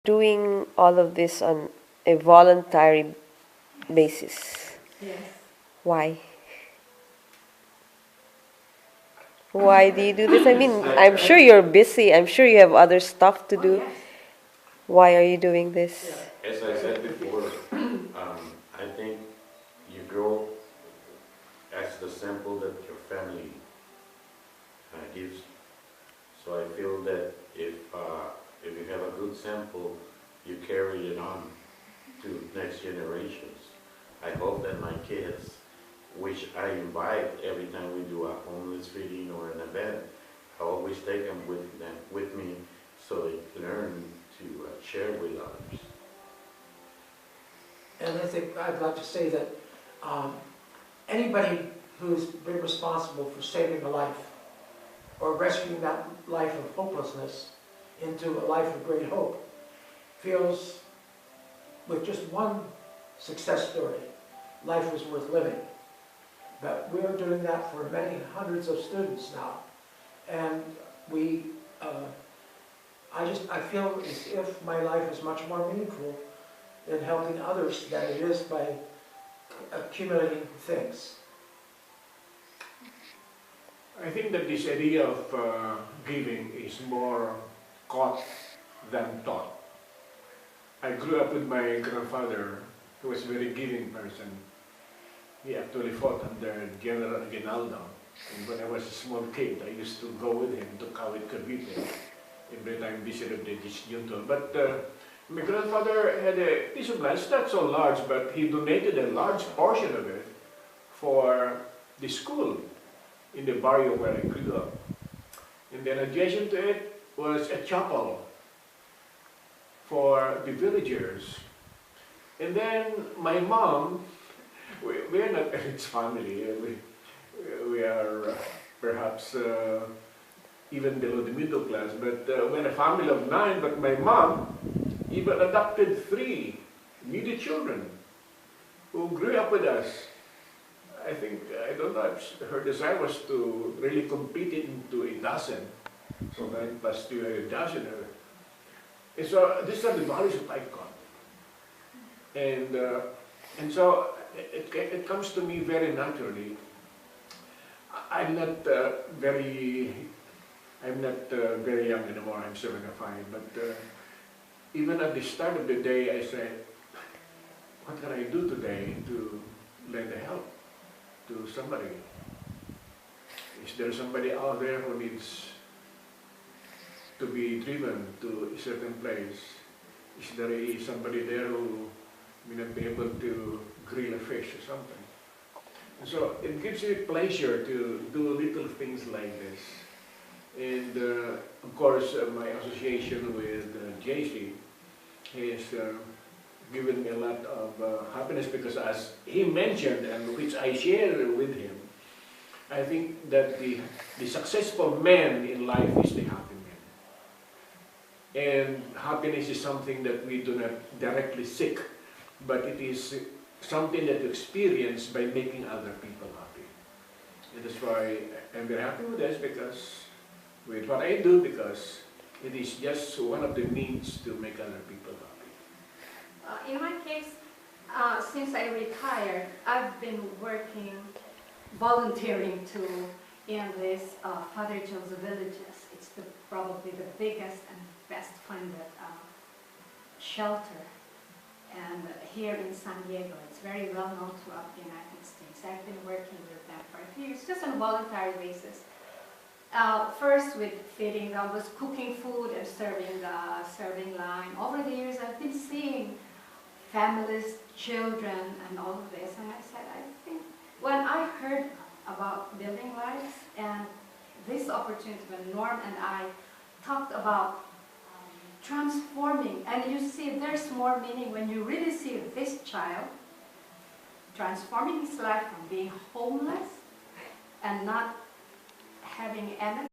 doing all of this on a voluntary basis. Yes. Why? Why do you do this? I mean, I'm sure you're busy. I'm sure you have other stuff to do. Yes. Why are you doing this? As I said before, I think you grow as the sample that your family gives. So I feel that if you have a good sample, you carry it on to next generations. I hope that my kids, which I invite every time we do a homeless feeding or an event, I always take them with me so they learn to share with others. And I think I'd like to say that anybody who's been responsible for saving a life or rescuing that life of hopelessness into a life of great hope feels, with just one success story, life was worth living. But we're doing that for many hundreds of students now. And I feel as if my life is much more meaningful in helping others than it is by accumulating things. I think that this idea of giving is more caught than taught. I grew up with my grandfather, who was a very giving person. He actually fought under General Aguinaldo. And when I was a small kid, I used to go with him to Kawit Cavite every time we celebrated this junto. But my grandfather had a piece of land, it's not so large, but he donated a large portion of it for the school in the barrio where I grew up. And then adjacent to it was a chapel for the villagers. And then my mom, we are not a rich family. We are perhaps even below the middle class, but we're a family of 9, but my mom even adopted 3 needy children who grew up with us. I think, I don't know if her desire was to really compete it into a dozen. So 9 plus 2 are a dozen. And so these are the values that I got. And so it comes to me very naturally. I'm not very young anymore, I'm 75, but even at the start of the day I said, what can I do today to lend a help to somebody? Is there somebody out there who needs to be driven to a certain place? Is there somebody there who may not be able to grill a fish or something? And so it gives me pleasure to do little things like this. And of course, my association with JC has given me a lot of happiness, because as he mentioned, and which I share with him, I think that the successful man in life is the happy man. And happiness is something that we do not directly seek, but it is something that you experience by making other people happy. And that's why I'm very happy with this, with what I do, because it is just one of the means to make other people happy. In my case, since I retired, I've been working, volunteering in this Father Joseph Villages. It's probably the biggest and best funded shelter. And here in San Diego, it's very well known throughout the United States. I've been working with them for a few years, just on a voluntary basis. First with feeding, I was cooking food and serving the serving line. Over the years, I've been seeing families, children, and all of this. And I said, I think, when I heard about building lives and this opportunity, when Norm and I talked about transforming, and you see there's more meaning when you really see this child transforming his life from being homeless and not having anything